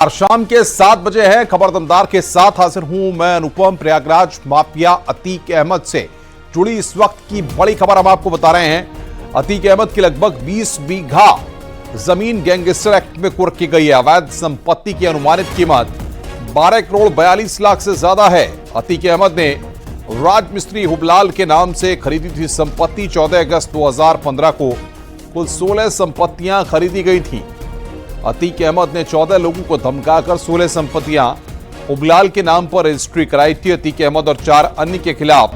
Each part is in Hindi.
शाम के 7 बजे है। खबर दमदार के साथ हाजिर हूं मैं अनुपम। प्रयागराज माफिया अतीक अहमद से जुड़ी इस वक्त की बड़ी खबर हम आपको बता रहे हैं। अतीक अहमद की लगभग 20 बीघा जमीन गैंगस्टर एक्ट में कुर्क की गई है। अवैध संपत्ति की अनुमानित कीमत 12 करोड़ 42 लाख से ज्यादा है। अतीक अहमद ने राजमिस्त्री हुबलाल के नाम से खरीदी थी संपत्ति। 14 अगस्त 2015 को कुल 16 संपत्तियां खरीदी गई थी। अतीक अहमद ने 14 लोगों को धमकाकर 16 संपत्तियां हुबलाल के नाम पर रजिस्ट्री कराई थी। अतीक अहमद और 4 अन्य के खिलाफ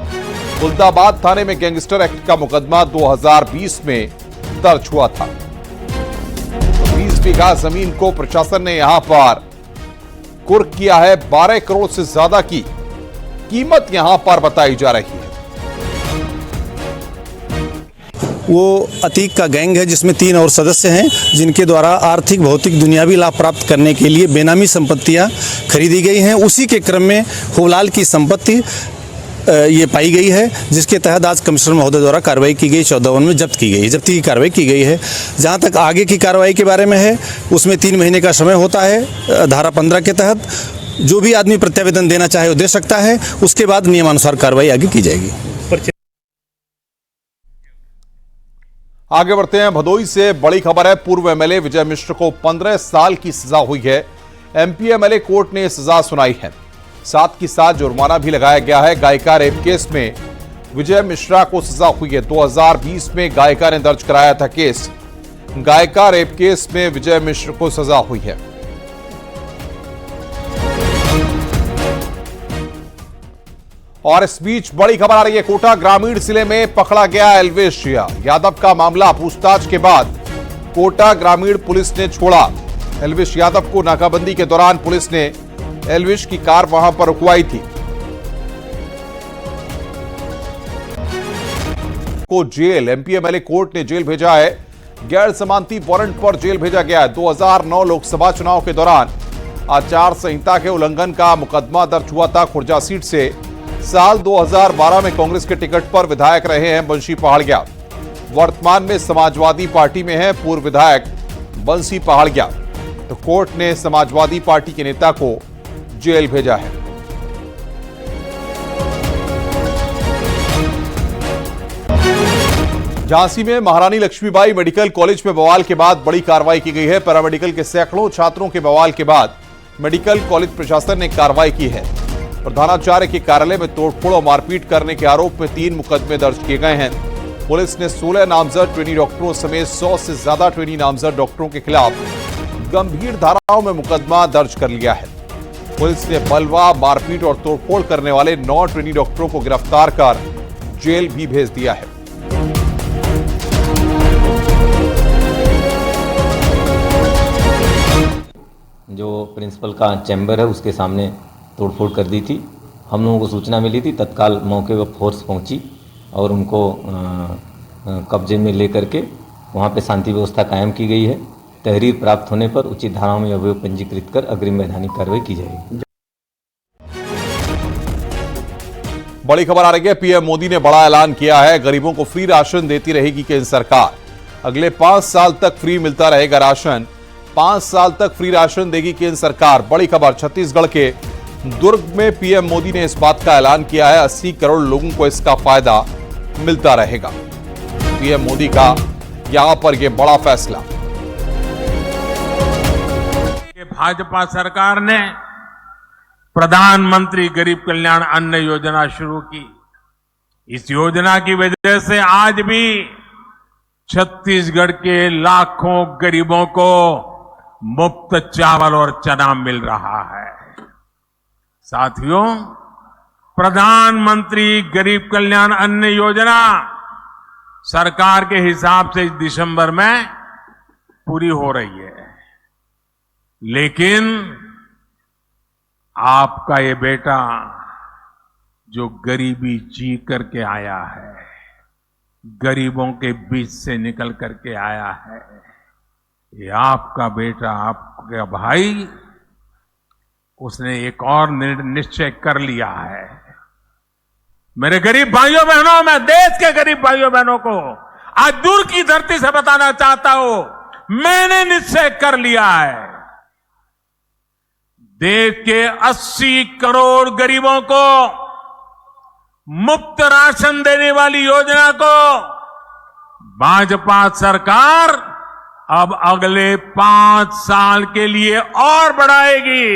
खुलदाबाद थाने में गैंगस्टर एक्ट का मुकदमा 2020 में दर्ज हुआ था। 20 बीघा जमीन को प्रशासन ने यहां पर कुर्क किया है। 12 करोड़ से ज्यादा की कीमत यहां पर बताई जा रही है। वो अतीक का गैंग है जिसमें 3 और सदस्य हैं, जिनके द्वारा आर्थिक भौतिक दुनियावी लाभ प्राप्त करने के लिए बेनामी संपत्तियां खरीदी गई हैं। उसी के क्रम में हुबलाल की संपत्ति ये पाई गई है, जिसके तहत आज कमिश्नर महोदय द्वारा कार्रवाई की गई। 14 में जब्ती की कार्रवाई की गई है। जहां तक आगे की कार्रवाई के बारे में है, उसमें 3 महीने का समय होता है। धारा 15 के तहत जो भी आदमी प्रत्यावेदन देना चाहे वो दे सकता है। उसके बाद नियमानुसार कार्रवाई आगे की जाएगी। आगे बढ़ते हैं। भदोई से बड़ी खबर है। पूर्व एमएलए विजय मिश्र को 15 साल की सजा हुई है। एमपी एमएलए कोर्ट ने सजा सुनाई है। साथ ही साथ जुर्माना भी लगाया गया है। गायिका रेप केस में विजय मिश्रा को सजा हुई है। 2020 में गायिका ने दर्ज कराया था केस। गायिका रेप केस में विजय मिश्र को सजा हुई है। और इस बीच बड़ी खबर आ रही है। कोटा ग्रामीण जिले में पकड़ा गया एल्विश यादव का मामला। पूछताछ के बाद कोटा ग्रामीण पुलिस ने छोड़ा एल्विश यादव को। नाकाबंदी के दौरान पुलिस ने एल्विश की कार वहां पर रुकवाई थी। को जेल एमपी एमएलए कोर्ट ने जेल भेजा है। गैर जमानती वारंट पर जेल भेजा गया है। 2009 लोकसभा चुनाव के दौरान आचार संहिता के उल्लंघन का मुकदमा दर्ज हुआ था। खुर्जा सीट से साल 2012 में कांग्रेस के टिकट पर विधायक रहे हैं बंशी पहाड़िया। वर्तमान में समाजवादी पार्टी में है पूर्व विधायक बंशी पहाड़िया। तो कोर्ट ने समाजवादी पार्टी के नेता को जेल भेजा है। झांसी में महारानी लक्ष्मीबाई मेडिकल कॉलेज में बवाल के बाद बड़ी कार्रवाई की गई है। पैरामेडिकल के सैकड़ों छात्रों के बवाल के बाद मेडिकल कॉलेज प्रशासन ने कार्रवाई की है। प्रधानाचार्य के कार्यालय में तोड़फोड़ और मारपीट करने के आरोप में 3 मुकदमे दर्ज किए गए हैं। पुलिस ने 16 नामजद ट्रेनी डॉक्टरों समेत 100 से ज्यादा ट्रेनी नामजद डॉक्टरों के खिलाफ गंभीर धाराओं में मुकदमा दर्ज कर लिया है। पुलिस ने बलवा, मारपीट और तोड़फोड़ करने वाले 9 ट्रेनी डॉक्टरों को गिरफ्तार कर जेल भी भेज दिया है। जो प्रिंसिपल का चैम्बर है उसके सामने तोड़फोड़ कर दी थी। हम लोगों को सूचना मिली थी, तत्काल मौके पर फोर्स पहुंची और उनको कब्जे में लेकर के वहां पे शांति व्यवस्था कायम की गई है। तहरीर प्राप्त होने पर उचित धाराओं में अभियोग पंजीकृत कर अग्रिम वैधानिक कार्रवाई की जाएगी। बड़ी खबर आ रही है। पीएम मोदी ने बड़ा ऐलान किया है। गरीबों को फ्री राशन देती रहेगी केंद्र सरकार। अगले 5 साल तक फ्री मिलता रहेगा राशन। 5 साल तक फ्री राशन देगी केंद्र सरकार। बड़ी खबर छत्तीसगढ़ के दुर्ग में पीएम मोदी ने इस बात का ऐलान किया है। 80 करोड़ लोगों को इसका फायदा मिलता रहेगा। पीएम मोदी का यहां पर यह बड़ा फैसला। भाजपा सरकार ने प्रधानमंत्री गरीब कल्याण अन्न योजना शुरू की। इस योजना की वजह से आज भी छत्तीसगढ़ के लाखों गरीबों को मुफ्त चावल और चना मिल रहा है। साथियों, प्रधानमंत्री गरीब कल्याण अन्न योजना सरकार के हिसाब से इस दिसंबर में पूरी हो रही है, लेकिन आपका ये बेटा जो गरीबी जी करके आया है, गरीबों के बीच से निकल करके आया है, ये आपका बेटा, आपका भाई, उसने एक और निश्चय कर लिया है। मेरे गरीब भाइयों बहनों, मैं देश के गरीब भाइयों बहनों को आज दूर की धरती से बताना चाहता हूं, मैंने निश्चय कर लिया है देश के 80 करोड़ गरीबों को मुफ्त राशन देने वाली योजना को भाजपा सरकार अब अगले 5 साल के लिए और बढ़ाएगी।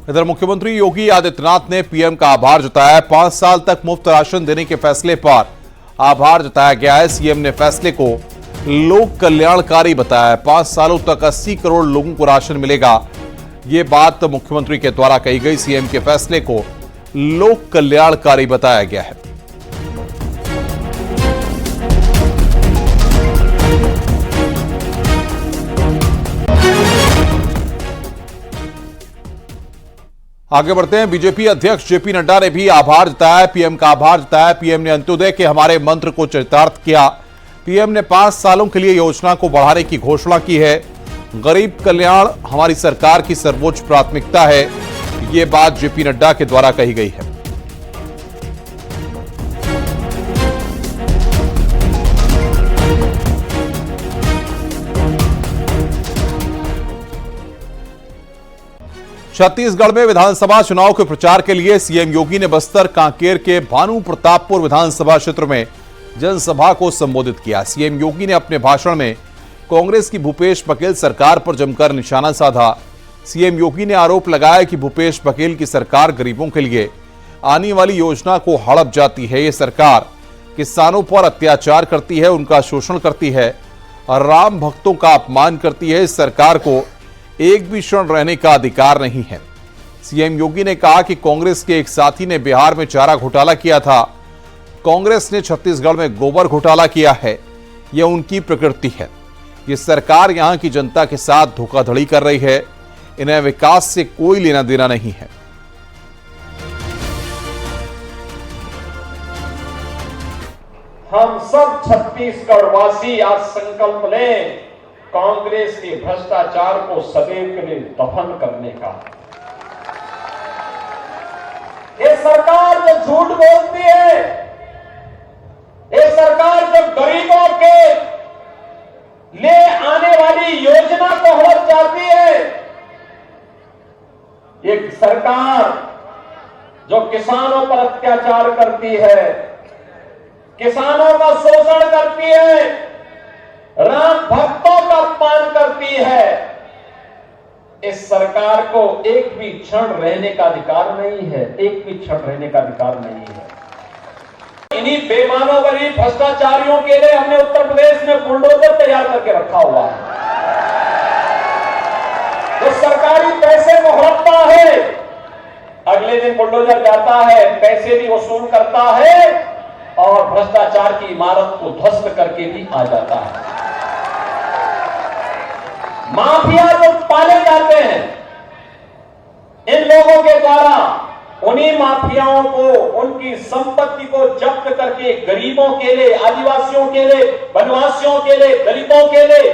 इधर मुख्यमंत्री योगी आदित्यनाथ ने पीएम का आभार जताया। 5 साल तक मुफ्त राशन देने के फैसले पर आभार जताया गया है। सीएम ने फैसले को लोक कल्याणकारी बताया। 5 सालों तक 80 करोड़ लोगों को राशन मिलेगा, ये बात मुख्यमंत्री के द्वारा कही गई। सीएम के फैसले को लोक कल्याणकारी बताया गया है। आगे बढ़ते हैं। बीजेपी अध्यक्ष जेपी नड्डा ने भी आभार जताया, पीएम का आभार जताया। पीएम ने अंत्योदय के हमारे मंत्र को चरितार्थ किया। पीएम ने 5 सालों के लिए योजना को बढ़ाने की घोषणा की है। गरीब कल्याण हमारी सरकार की सर्वोच्च प्राथमिकता है, ये बात जेपी नड्डा के द्वारा कही गई है। छत्तीसगढ़ में विधानसभा चुनाव के प्रचार के लिए सीएम योगी ने बस्तर कांकेर के भानु प्रतापपुर विधानसभा क्षेत्र में जनसभा को संबोधित किया। सीएम योगी ने अपने भाषण में कांग्रेस की भूपेश बघेल सरकार पर जमकर निशाना साधा। सीएम योगी ने आरोप लगाया कि भूपेश बघेल की सरकार गरीबों के लिए आने वाली योजना को हड़प जाती है। ये सरकार किसानों पर अत्याचार करती है, उनका शोषण करती है और राम भक्तों का अपमान करती है। इस सरकार को एक भी क्षण रहने का अधिकार नहीं है। सीएम योगी ने कहा कि कांग्रेस के एक साथी ने बिहार में चारा घोटाला किया था, कांग्रेस ने छत्तीसगढ़ में गोबर घोटाला किया है, यह उनकी प्रकृति है। ये सरकार यहां की जनता के साथ धोखाधड़ी कर रही है, इन्हें विकास से कोई लेना देना नहीं है। हम सब छत्तीसगढ़ वासी आज संकल्प लें कांग्रेस के भ्रष्टाचार को सदैव के लिए दफन करने का। ये सरकार जो झूठ बोलती है, ये सरकार जो गरीबों के लिए आने वाली योजना को हड़प जाती है, ये सरकार जो किसानों पर अत्याचार करती है, किसानों का शोषण करती है, राम भक्तों का अपमान करती है, इस सरकार को एक भी क्षण रहने का अधिकार नहीं है, एक भी क्षण रहने का अधिकार नहीं है। इन्हीं बेमानों गरीब भ्रष्टाचारियों के लिए हमने उत्तर प्रदेश में बुलडोजर तैयार करके रखा हुआ है। जो सरकारी पैसे को हड़पता है, अगले दिन बुलडोजर जाता है, पैसे भी वसूल करता है और भ्रष्टाचार की इमारत को ध्वस्त करके भी आ जाता है। माफिया जो पाले जाते हैं, इन लोगों के द्वारा उन्हीं माफियाओं को उनकी संपत्ति को जब्त करके गरीबों के लिए, आदिवासियों के लिए, वनवासियों के लिए, दलितों के लिए,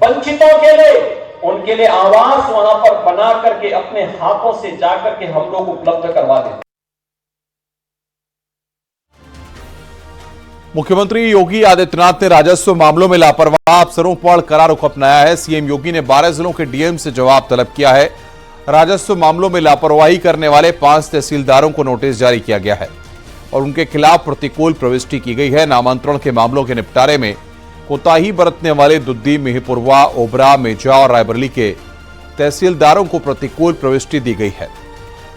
वंचितों के लिए, उनके लिए आवास वहां पर बना करके अपने हाथों से जाकर के हम लोग उपलब्ध करवा देते। मुख्यमंत्री योगी आदित्यनाथ ने राजस्व मामलों में लापरवाह अफसरों पर कड़ा रुख अपनाया है। सीएम योगी ने 12 जिलों के डीएम से जवाब तलब किया है। राजस्व मामलों में लापरवाही करने वाले 5 तहसीलदारों को नोटिस जारी किया गया है और उनके खिलाफ प्रतिकूल प्रविष्टि की गई है। नामांतरण के मामलों के निपटारे में कोताही बरतने वाले दुद्दी, मिहीपुरवा, ओबरा, मेजा और रायबरेली के तहसीलदारों को प्रतिकूल प्रविष्टि दी गई है।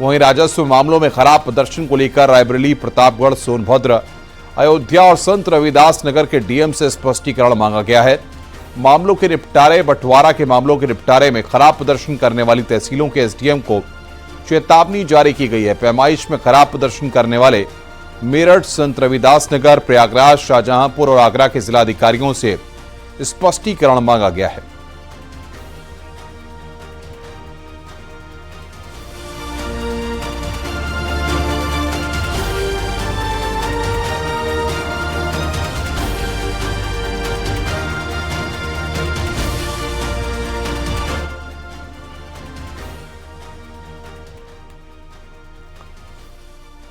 वहीं राजस्व मामलों में खराब प्रदर्शन को लेकर रायबरेली, प्रतापगढ़, सोनभद्र, अयोध्या और संत रविदास नगर के डीएम से स्पष्टीकरण मांगा गया है। मामलों के निपटारे, बंटवारा के मामलों के निपटारे में खराब प्रदर्शन करने वाली तहसीलों के एसडीएम को चेतावनी जारी की गई है। पैमाइश में खराब प्रदर्शन करने वाले मेरठ, संत रविदास नगर, प्रयागराज, शाहजहांपुर और आगरा के जिलाधिकारियों से स्पष्टीकरण मांगा गया है।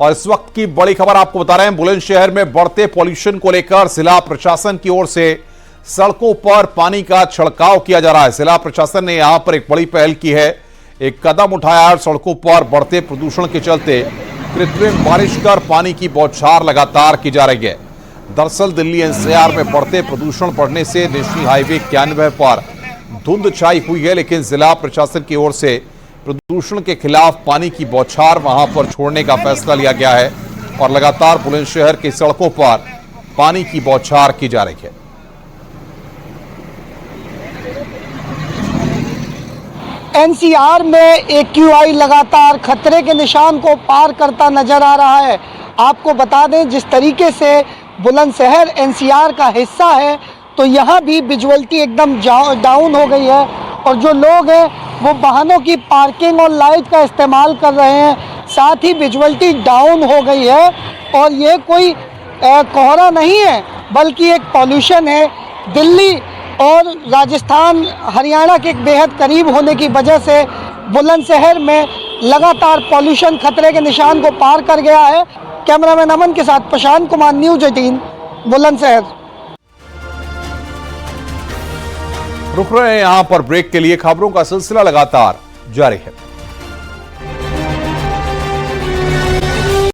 और इस वक्त की बड़ी खबर आपको बता रहे हैं, बुलंदशहर में बढ़ते पॉल्यूशन को लेकर जिला प्रशासन की ओर से सड़कों पर पानी का छिड़काव किया जा रहा है। जिला प्रशासन ने यहां पर एक बड़ी पहल की है, एक कदम उठाया है। सड़कों पर बढ़ते प्रदूषण के चलते कृत्रिम बारिश कर पानी की बौछार लगातार की जा रही है। दरअसल दिल्ली एनसीआर में बढ़ते प्रदूषण बढ़ने से नेशनल हाईवे 91 पर धुंध छाई हुई है, लेकिन जिला प्रशासन की ओर से प्रदूषण के खिलाफ पानी की बौछार वहां पर छोड़ने का फैसला लिया गया है और लगातार बुलंदशहर की सड़कों पर पानी की बौछार की जा रही है। एनसीआर में एक्यूआई लगातार खतरे के निशान को पार करता नजर आ रहा है। आपको बता दें, जिस तरीके से बुलंदशहर एनसीआर का हिस्सा है तो यहाँ भी विजुअलिटी एकदम डाउन हो गई है और जो लोग हैं वो वाहनों की पार्किंग और लाइट का इस्तेमाल कर रहे हैं, साथ ही विजुअलिटी डाउन हो गई है। और ये कोई कोहरा नहीं है बल्कि एक पॉल्यूशन है। दिल्ली और राजस्थान हरियाणा के बेहद करीब होने की वजह से बुलंदशहर में लगातार पॉल्यूशन खतरे के निशान को पार कर गया है। कैमरामैन अमन के साथ प्रशांत कुमार, न्यूज़ 18 बुलंदशहर। रुक रहे हैं यहां पर ब्रेक के लिए। खबरों का सिलसिला लगातार जारी है।